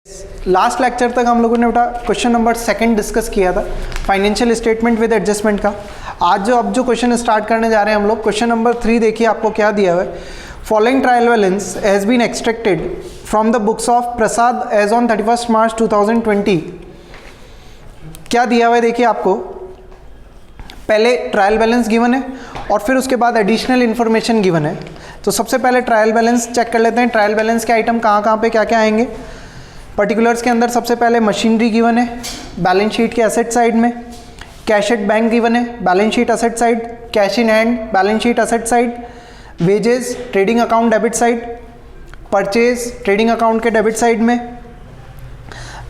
Last lecture तक हम लोगों ने बेटा क्वेश्चन नंबर 2 डिस्कस किया था फाइनेंशियल स्टेटमेंट विद एडजस्टमेंट का। आज जो क्वेश्चन स्टार्ट करने जा रहे हैं हम लोग, क्वेश्चन नंबर 3 देखिए आपको क्या दिया हुआ है। Following trial balance has been extracted from the books of Prasad as on 31 March 2020। क्या दिया हुआ है देखिए आपको, पहले ट्रायल बैलेंस गिवन है और फिर उसके बाद एडिशनल इन्फॉर्मेशन गिवन है। तो सबसे पहले ट्रायल बैलेंस चेक कर लेते हैं। ट्रायल बैलेंस के आइटम कहाँ पे क्या क्या आएंगे। पर्टिकुलर्स के अंदर सबसे पहले मशीनरी गिवन है बैलेंस शीट के एसेट साइड में, कैश एट बैंक गिवन है balance sheet asset side, cash in hand balance sheet asset side, wages trading account debit side, purchase trading account के डेबिट साइड में,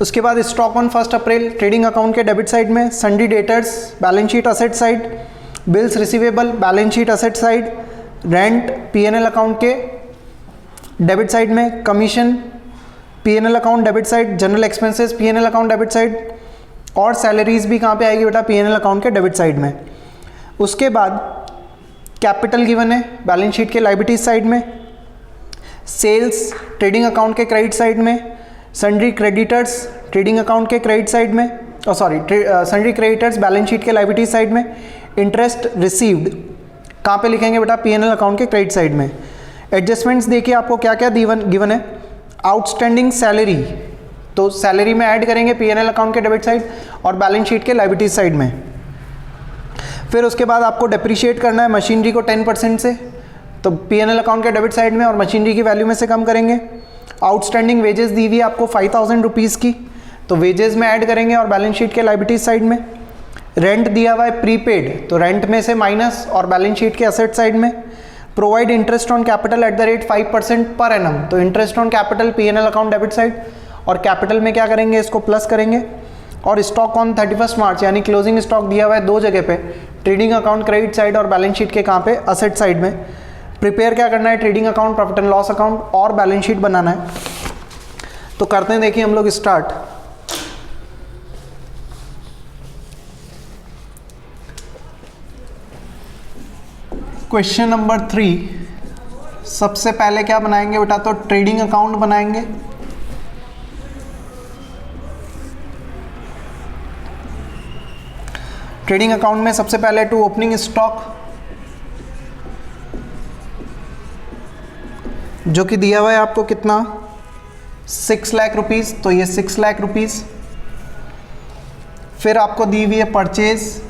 उसके बाद stock on 1 April trading account के debit side में, सन्डी debtors balance sheet asset side, bills receivable balance sheet asset side, rent PNL account के debit side में, commission PNL account debit side, general expenses PNL account debit side और salaries भी कहाँ पे आएगी बेटा, पीएनएल अकाउंट के डेबिट साइड में। उसके बाद कैपिटल गिवन है बैलेंस शीट के लायबिलिटीज साइड में, सेल्स ट्रेडिंग अकाउंट के क्रेडिट साइड में, सन्ड्री क्रेडिटर्स ट्रेडिंग अकाउंट के क्रेडिट साइड में, सन्ड्री क्रेडिटर्स बैलेंस शीट के लायबिलिटीज साइड में, इंटरेस्ट रिसीव्ड कहाँ पे लिखेंगे बेटा, पीएनएल अकाउंट के क्रेडिट साइड में। एडजस्टमेंट्स देखिए आपको क्या क्या गिवन है। आउटस्टैंडिंग सैलरी, तो सैलरी में ऐड करेंगे पीएनएल अकाउंट के डेबिट साइड और बैलेंस शीट के लायबिलिटीज साइड में। फिर उसके बाद आपको डेप्रिशिएट करना है मशीनरी को 10% से, तो पीएनएल अकाउंट के डेबिट साइड में और मशीनरी की वैल्यू में से कम करेंगे। आउटस्टैंडिंग वेजेस दी हुई है आपको 5000 रुपीज़ की, तो वेजेस में ऐड करेंगे और बैलेंस शीट के लायबिलिटीज साइड में। रेंट दिया हुआ है प्रीपेड, तो रेंट में से माइनस और बैलेंस शीट के एसेट साइड में। Provide interest on capital at the rate 5% per annum, तो interest on capital PNL account debit side और कैपिटल में क्या करेंगे, इसको प्लस करेंगे। और स्टॉक ऑन 31 मार्च यानी क्लोजिंग स्टॉक दिया हुआ है 2 जगह पे, ट्रेडिंग अकाउंट क्रेडिट साइड और बैलेंस शीट के कहाँ पे, असेट साइड में। प्रिपेयर क्या करना है, trading account profit and loss account और बैलेंस शीट बनाना है। तो करते हैं देखिए हम लोग स्टार्ट। क्वेश्चन नंबर 3 सबसे पहले क्या बनाएंगे बेटा, तो ट्रेडिंग अकाउंट बनाएंगे। ट्रेडिंग अकाउंट में सबसे पहले टू ओपनिंग स्टॉक जो कि दिया हुआ है आपको कितना, 6 लाख रुपीज़, तो ये 6 लाख रुपीज़। फिर आपको दी हुई है परचेज,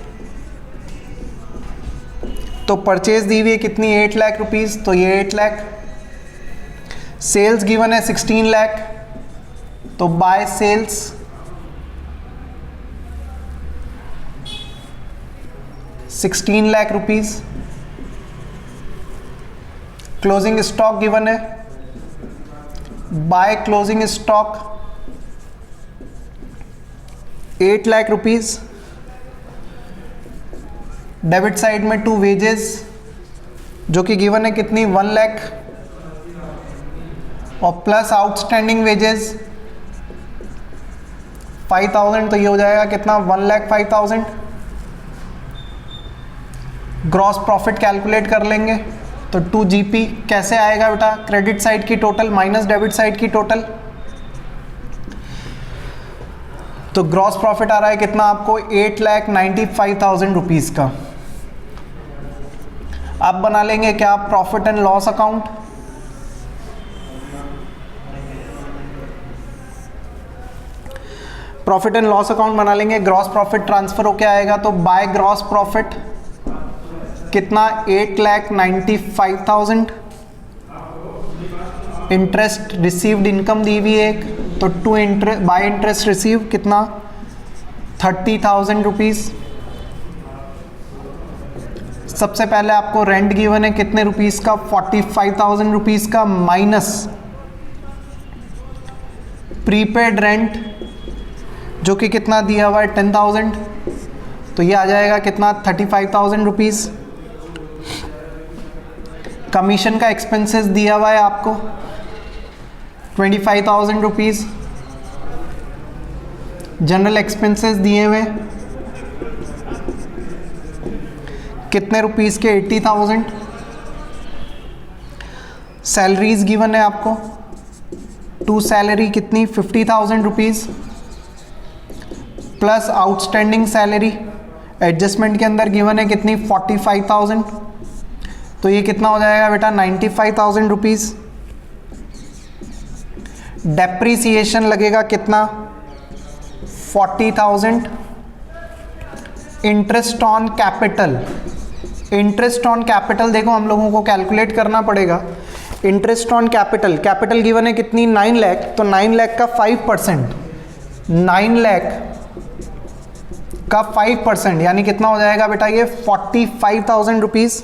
तो परचेज दी हुई है कितनी, 8 लाख रुपीज़, तो ये 8 लाख। सेल्स गिवन है 16 लाख, तो by sales 16 lakh rupees. Closing stock given है, by closing stock 8 lakh rupees. Debit side में टू वेजेस जो कि गिवन है कितनी, 1 लाख और प्लस आउटस्टैंडिंग वेजेस 5000, तो ये हो जाएगा कितना, 1,05,000। ग्रॉस प्रॉफिट कैलकुलेट कर लेंगे, तो 2 GP कैसे आएगा बेटा, क्रेडिट साइड की टोटल माइनस डेबिट साइड की टोटल। तो ग्रॉस प्रॉफिट आ रहा है कितना आपको, 8,95,000 रुपीज़ का। अब बना लेंगे क्या, profit and loss account. Profit and loss account बना लेंगे। ग्रॉस प्रॉफिट ट्रांसफर होके आएगा, तो बाय ग्रॉस प्रॉफिट कितना, 8,95,000। इंटरेस्ट रिसीव्ड इनकम दी हुई है एक, तो बाय इंटरेस्ट रिसीव कितना, 30,000 रुपीज़। सबसे पहले आपको रेंट गिवन है कितने रुपीस का, 45,000 रुपीज़ का, माइनस प्रीपेड रेंट जो कि कितना दिया हुआ है 10,000, तो ये आ जाएगा कितना, 35,000 रुपीज़। कमीशन का एक्सपेंसेस दिया हुआ है आपको 25,000 रुपीज़। जनरल एक्सपेंसेस दिए हुए कितने रुपीज़ के, 80,000। सैलरीज गिवन है आपको टू सैलरी कितनी 50,000 rupees plus outstanding salary adjustment के अंदर गिवन है कितनी 45,000, तो ये कितना हो जाएगा बेटा 95,000 रुपीज़। डेप्रीसिएशन लगेगा कितना 40,000। Interest on capital, interest on capital देखो हम लोगों को कैलकुलेट करना पड़ेगा। Interest on capital, capital given है कितनी 9 लाख, तो 9 लाख का 5%, 9 लाख का 5% यानी कितना हो जाएगा बेटा ये 45,000 रुपीज़।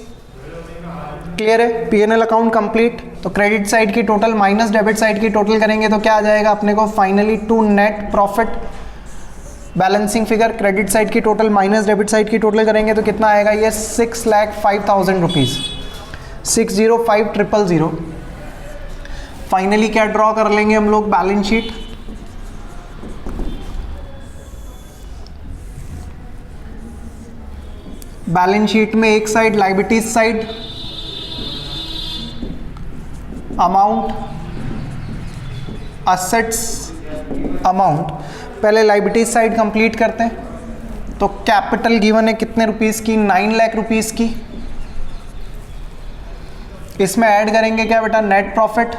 क्लियर है? PNL account complete. तो क्रेडिट साइड की टोटल माइनस डेबिट साइड की टोटल करेंगे तो क्या आ जाएगा अपने को finally to net profit. Balancing figure credit side की टोटल माइनस डेबिट साइड की टोटल करेंगे तो कितना आएगा ये 6,05,000 रुपीज़, 605,000। फाइनली क्या ड्रॉ कर लेंगे हम लोग बैलेंस शीट। बैलेंस शीट में एक side liabilities side amount, assets amount. पहले लायबिलिटीज साइड कंप्लीट करते हैं। तो कैपिटल गिवन है कितने रुपीस की 9 लाख रुपीस की। इसमें ऐड करेंगे क्या बेटा नेट प्रॉफिट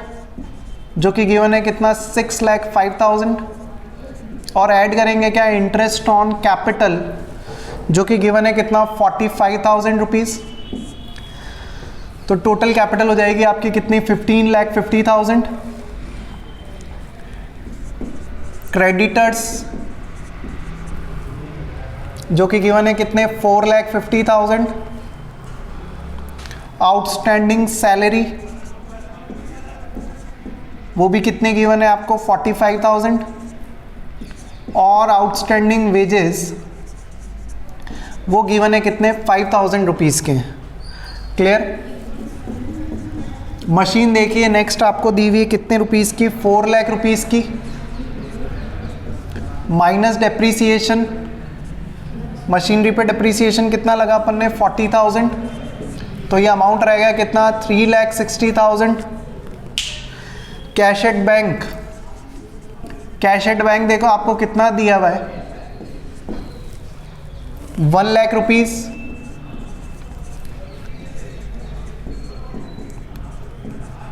जो कि गिवन है कितना 6,05,000 और ऐड करेंगे क्या इंटरेस्ट ऑन कैपिटल जो कि गिवन है कितना 45,000 रुपीज़। तो टोटल कैपिटल हो जाएगी आपकी कितनी 15,50,000। क्रेडिटर्स जो कि गिवन है कितने 4,50,000। आउटस्टैंडिंग सैलरी वो भी कितने गिवन है आपको 45,000 और आउटस्टैंडिंग वेजेस वो गिवन है कितने 5,000 रुपीज़ के। क्लियर? मशीन देखिए नेक्स्ट आपको दी हुई है कितने रुपीज़ की 4 लाख रुपीज़ की माइनस डेप्रीसिएशन। मशीनरी पे डेप्रीसिएशन कितना लगा अपन ने 40,000, तो ये अमाउंट रहेगा कितना 3,60,000। Cash at bank, cash at bank देखो आपको कितना दिया हुआ है 1 lakh rupees.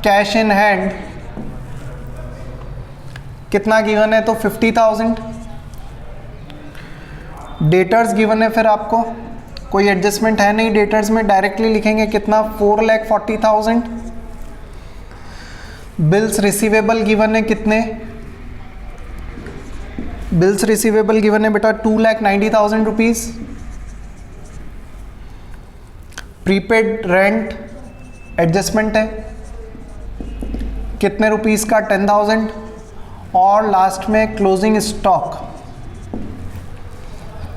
Cash in hand कितना गिवन है तो 50,000। डेटर्स गिवन है फिर आपको कोई एडजस्टमेंट है नहीं डेटर्स में, डायरेक्टली लिखेंगे कितना 4,40,000। बिल्स रिसीवेबल गिवन है कितने, बिल्स रिसीवेबल गिवन है बेटा 2,90,000 रुपीज़। प्रीपेड रेंट एडजस्टमेंट है कितने रुपीस का 10,000 और लास्ट में क्लोजिंग स्टॉक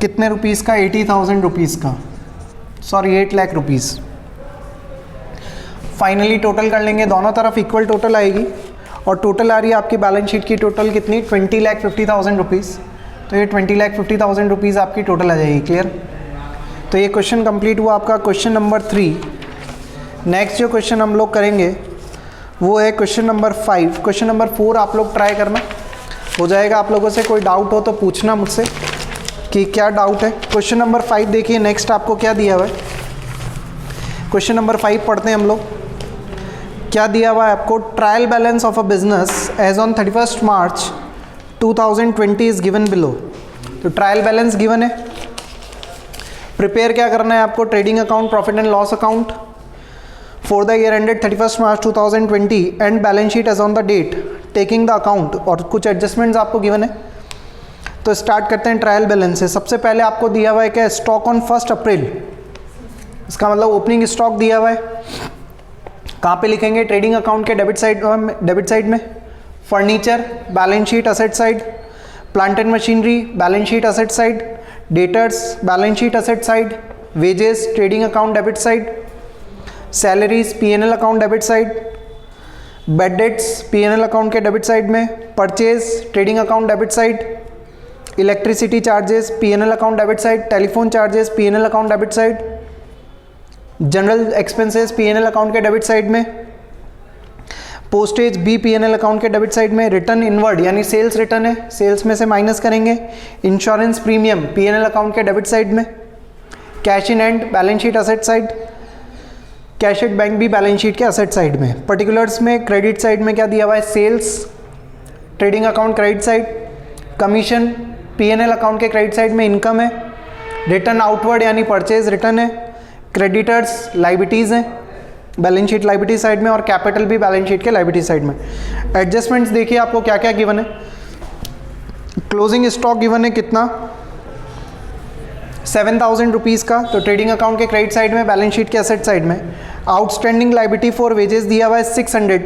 कितने रुपीस का 80,000 रुपीज़ का, sorry 8 lakh rupees. Finally total कर लेंगे, दोनों तरफ इक्वल टोटल आएगी और टोटल आ रही है आपकी बैलेंस शीट की टोटल कितनी 20,50,000 रुपीज़। तो ये 20,50,000 रुपीज़ आपकी टोटल आ जाएगी। क्लियर? तो ये क्वेश्चन कंप्लीट हुआ आपका क्वेश्चन नंबर 3। नेक्स्ट जो क्वेश्चन हम लोग करेंगे वो है क्वेश्चन नंबर 5। क्वेश्चन नंबर 4 आप लोग ट्राई करना, हो जाएगा। आप लोगों से कोई डाउट हो तो पूछना मुझसे कि क्या डाउट है। क्वेश्चन नंबर 5 देखिए नेक्स्ट आपको क्या दिया हुआ है। क्वेश्चन नंबर 5 पढ़ते हैं हम लोग। क्या दिया हुआ है आपको, trial balance of a business as on 31 March 2020 is given below. तो ट्रायल बैलेंस गिवन है, प्रिपेयर क्या करना है आपको, trading account, profit and loss account for the year ended 31 March 2020 and balance sheet as on the date taking the account, और कुछ adjustments आपको given है। तो स्टार्ट करते हैं ट्रायल बैलेंस से। सबसे पहले आपको दिया हुआ है क्या, स्टॉक ऑन 1 अप्रैल, इसका मतलब ओपनिंग स्टॉक दिया हुआ है। कहाँ पे लिखेंगे, ट्रेडिंग अकाउंट के डेबिट साइड में। Furniture balance sheet asset side, plant and machinery balance sheet asset side, debtors balance sheet asset side, wages trading account debit side, salaries PNL account debit side, bad debts PNL account के debit side में, purchase trading account debit side, electricity charges PNL account debit side, telephone charges PNL account debit side, general expenses PNL account के debit side में, postage बी PNL account के debit side में, return inward यानी sales return है, sales में से minus करेंगे, इंश्योरेंस प्रीमियम पीएनएल अकाउंट के डेबिट साइड में, cash in hand balance sheet asset side, cash at bank भी बैलेंस शीट के असेट साइड में। पर्टिकुलर्स में क्रेडिट साइड में क्या दिया हुआ है, sales trading account credit side, commission PNL account के क्रेडिट साइड में इनकम है, रिटर्न आउटवर्ड यानी परचेज रिटर्न है, क्रेडिटर्स लाइबिलिटीज़ हैं बैलेंस शीट लाइबिलिटी साइड में, और कैपिटल भी बैलेंस शीट के लाइबिलिटी साइड में। एडजस्टमेंट्स देखिए आपको क्या क्या गिवन है। क्लोजिंग स्टॉक गिवन है कितना, 7,000 रुपीज़ का, तो ट्रेडिंग अकाउंट के क्रेडिट साइड में, बैलेंस शीट के एसेट साइड में। आउटस्टैंडिंग लाइबिलिटी फॉर वेजेस दिया हुआ है 600,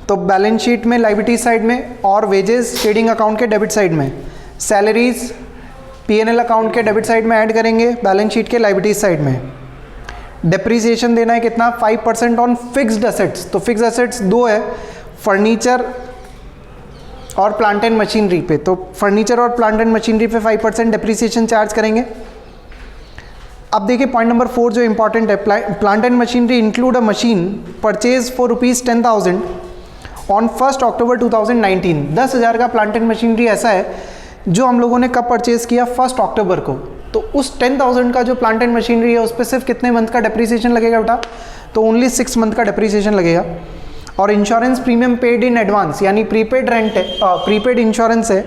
तो बैलेंस शीट में लाइबिलिटी साइड में, और वेजेस ट्रेडिंग अकाउंट के डेबिट साइड में। सैलरीज पीएनएल अकाउंट के डेबिट साइड में ऐड करेंगे, बैलेंस शीट के लाइबिलिटी साइड में। डेप्रीसिएशन देना है कितना, 5% ऑन फिक्स्ड एसेट्स, तो फिक्स्ड एसेट्स दो है, फर्नीचर और प्लांट एंड मशीनरी पे, तो फर्नीचर और प्लांट एंड मशीनरी पे 5% डेप्रीसिएशन चार्ज करेंगे। अब देखिए पॉइंट नंबर 4 जो इंपॉर्टेंट है, plant and machinery include a machine purchase for ₹10,000 on 1 अक्टूबर 2019। 10,000 का प्लांट एंड मशीनरी ऐसा है जो हम लोगों ने कब परचेज किया, 1 अक्टूबर को, तो उस 10,000 का जो प्लांट एंड मशीनरी है उस पर सिर्फ कितने मंथ का डेप्रीसिएशन लगेगा बेटा, तो ओनली 6 मंथ का डेप्रीसिएशन लगेगा। और insurance premium paid in advance यानी प्रीपेड रेंट है, प्रीपेड इंश्योरेंस है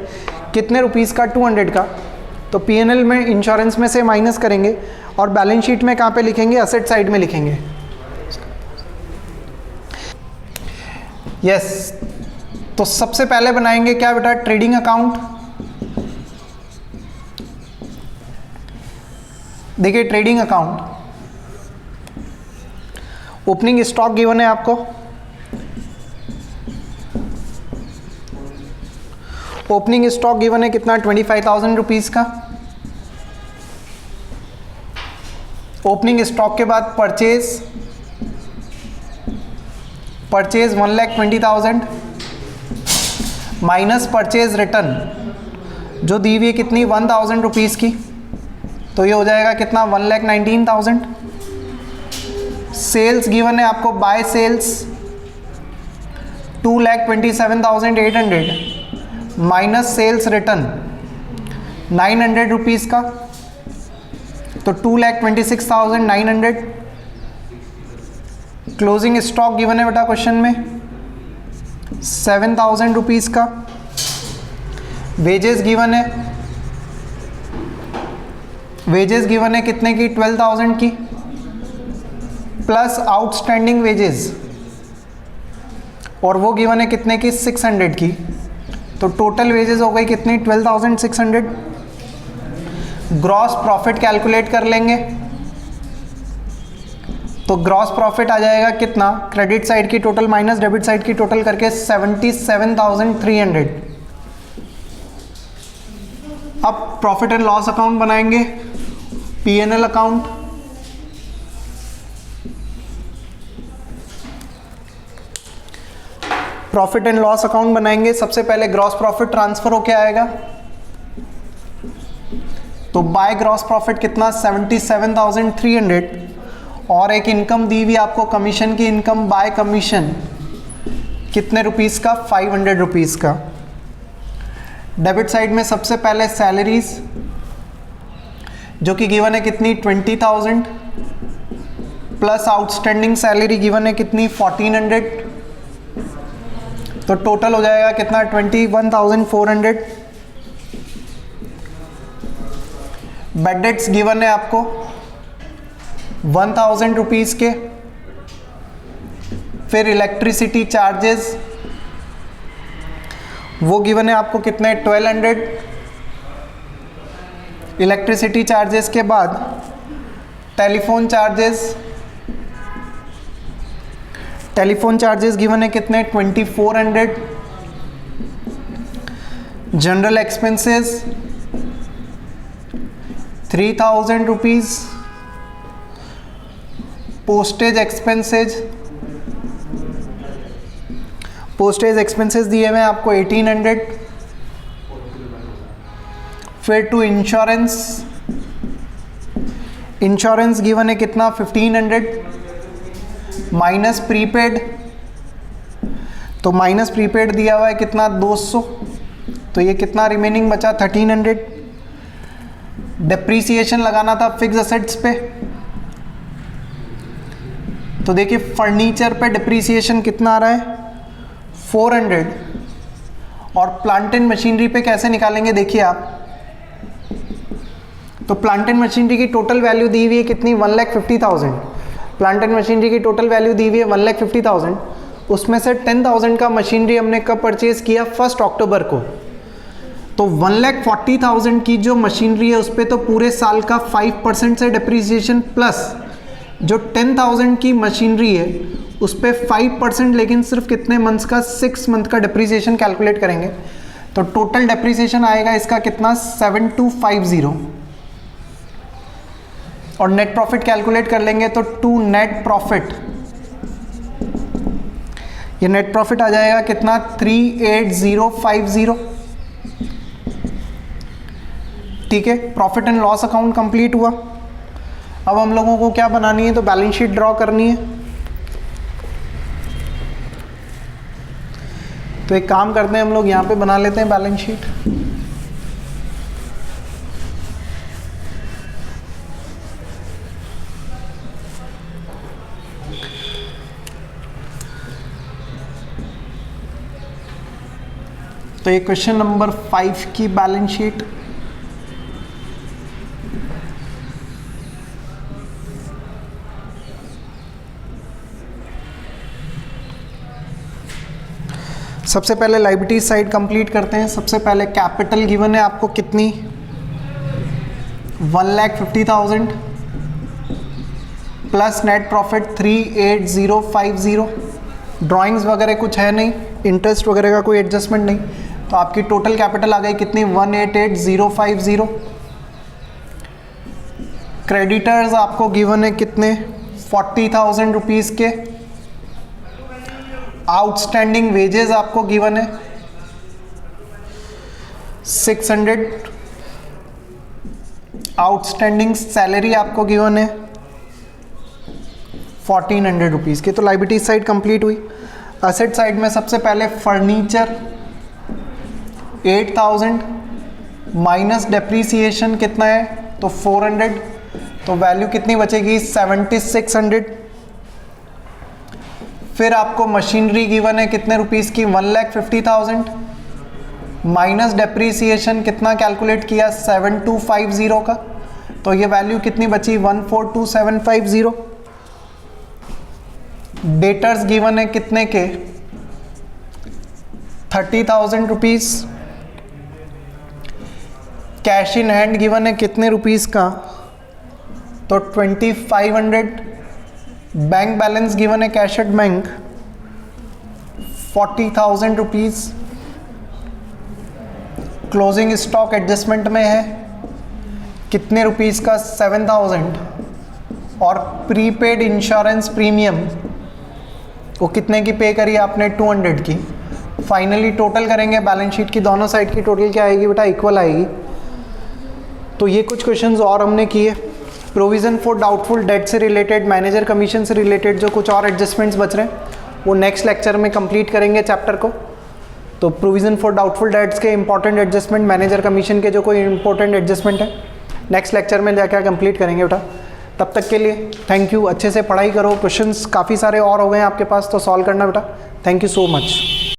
कितने रुपीज़ का, 200 का, तो पीएनएल में इंश्योरेंस में से माइनस करेंगे, और बैलेंस शीट में कहाँ पे लिखेंगे, एसेट साइड में लिखेंगे। यस, तो सबसे पहले बनाएंगे क्या बेटा, ट्रेडिंग अकाउंट। देखिए trading account, opening stock given है आपको, ओपनिंग स्टॉक गिवन है कितना, 25,000 रुपीज़ का। ओपनिंग स्टॉक के बाद परचेज 1,20,000 माइनस परचेज रिटर्न जो दी हुई है कितनी, 1,000 रुपीज़ की, तो ये हो जाएगा कितना, 1,19,000। सेल्स गिवन है आपको, by sales 2,27,800 minus sales return 900 rupees का, तो 2,26,900। क्लोजिंग स्टॉक गिवन है बेटा क्वेश्चन में 7,000 रुपीज़ का। वेजेस गिवन है, वेजेस गिवन है कितने की, 12,000 की, प्लस आउटस्टैंडिंग वेजेस, और वो गिवन है कितने की, 600 की, तो टोटल वेजेस हो गई कितनी, 12,600। ग्रॉस प्रॉफिट कैलकुलेट कर लेंगे, तो ग्रॉस प्रॉफिट आ जाएगा कितना, क्रेडिट साइड की टोटल माइनस डेबिट साइड की टोटल करके 77,300। अब प्रॉफिट एंड लॉस अकाउंट बनाएंगे, PNL account, profit and loss account बनाएंगे। सबसे पहले ग्रॉस प्रॉफिट ट्रांसफर होके आएगा, तो बाय ग्रॉस प्रॉफिट कितना, 77,300, और एक इनकम दी हुई आपको कमीशन की इनकम बाय कमीशन कितने रुपीस का, 500 रुपीज़ का। डेबिट साइड में सबसे पहले सैलरीज जो कि गिवन है कितनी, 20,000, प्लस आउटस्टैंडिंग सैलरी गिवन है कितनी, 1,400, तो टोटल हो जाएगा कितना, 21,400। बेड डेट्स गिवन है आपको 1,000 रुपीज़ के। फिर इलेक्ट्रिसिटी चार्जेस वो गिवन है आपको कितने, 1,200। इलेक्ट्रिसिटी चार्जेस के बाद telephone charges, telephone charges given है कितने, 2,400। General expenses 3,000 rupees. Postage expenses, postage expenses दिए हुए हैं आपको 1,800। फिर टू इंश्योरेंस, इंश्योरेंस गिवन है कितना, 1,500 माइनस प्रीपेड तो माइनस प्रीपेड दिया हुआ है कितना 200, तो ये कितना रिमेनिंग बचा 1300। डेप्रीसिएशन लगाना था फिक्स असेट्स पे, तो देखिए फर्नीचर पे डिप्रीसिएशन कितना आ रहा है 400, और प्लांट एंड मशीनरी पे कैसे निकालेंगे देखिए आप। तो प्लांट एंड मशीनरी की टोटल वैल्यू दी हुई है कितनी 1,50,000। प्लांट एंड मशीनरी की टोटल वैल्यू दी हुई है 1,50,000, उसमें से 10,000 का मशीनरी हमने कब परचेज किया 1 अक्टूबर को। तो 1,40,000 की जो मशीनरी है उस पर तो पूरे साल का 5% से डिप्रीसिएशन, प्लस जो 10,000 की मशीनरी है उस पर 5%, लेकिन सिर्फ कितने मंथ्स का 6 मंथ का डिप्रीसिएशन कैलकुलेट करेंगे। तो टोटल डिप्रीसिएशन आएगा इसका कितना 7250, और नेट प्रॉफिट कैलकुलेट कर लेंगे तो टू नेट प्रॉफिट, ये नेट प्रॉफिट आ जाएगा कितना 38050। ठीक है, profit and loss account complete हुआ। अब हम लोगों को क्या बनानी है, तो बैलेंस शीट ड्रॉ करनी है। तो एक काम करते हैं हम लोग यहाँ पे बना लेते हैं बैलेंस शीट। तो ये क्वेश्चन नंबर 5 की बैलेंस शीट। सबसे पहले लायबिलिटी साइड कंप्लीट करते हैं। सबसे पहले कैपिटल गिवन है आपको कितनी 1,50,000 प्लस नेट प्रॉफिट 38050। ड्राइंग्स वगैरह कुछ है नहीं, इंटरेस्ट वगैरह का कोई एडजस्टमेंट नहीं, तो आपकी टोटल कैपिटल आ गई कितनी 1,88,050। क्रेडिटर्स आपको गिवन है कितने 40,000 रुपीज़ के। आउटस्टैंडिंग वेजेस आपको गिवन है 600। आउटस्टैंडिंग सैलरी आपको गिवन है 1,400 रुपीज़ की। तो लायबिलिटी साइड कंप्लीट हुई। असेट साइड में सबसे पहले फर्नीचर 8,000 माइनस डेप्रीसिएशन कितना है तो 400, तो वैल्यू कितनी बचेगी 7,600। फिर आपको मशीनरी गिवन है कितने रुपीस की 1,50,000 माइनस डेप्रीसिएशन कितना कैलकुलेट किया 7,250 का, तो ये वैल्यू कितनी बची 1,42,750। डेटर्स गिवन है कितने के 30,000 rupees. Cash in hand given है कितने रुपीज़ का तो 2,500। बैंक बैलेंस गिवन है cash at bank 40,000 rupees. Closing stock adjustment में है कितने रुपीज़ का 7,000, और प्रीपेड इंश्योरेंस प्रीमियम वो कितने की पे करी आपने 200 की। फाइनली टोटल करेंगे बैलेंस शीट की दोनों साइड की टोटल क्या आएगी बेटा इक्वल आएगी। तो ये कुछ क्वेश्चंस और हमने किए। प्रोविज़न फॉर डाउटफुल डेट से रिलेटेड, मैनेजर कमीशन से रिलेटेड जो कुछ और एडजस्टमेंट्स बच रहे हैं वो नेक्स्ट लेक्चर में कंप्लीट करेंगे चैप्टर को। तो प्रोविज़न फॉर डाउटफुल डेट्स के इंपॉर्टेंट एडजस्टमेंट, मैनेजर कमीशन के जो कोई इंपॉर्टेंट एडजस्टमेंट है नेक्स्ट लेक्चर में जाकर कंप्लीट करेंगे बेटा। तब तक के लिए थैंक यू। अच्छे से पढ़ाई करो, क्वेश्चंस काफ़ी सारे और हो गए हैं आपके पास तो सॉल्व करना बेटा। Thank you so much.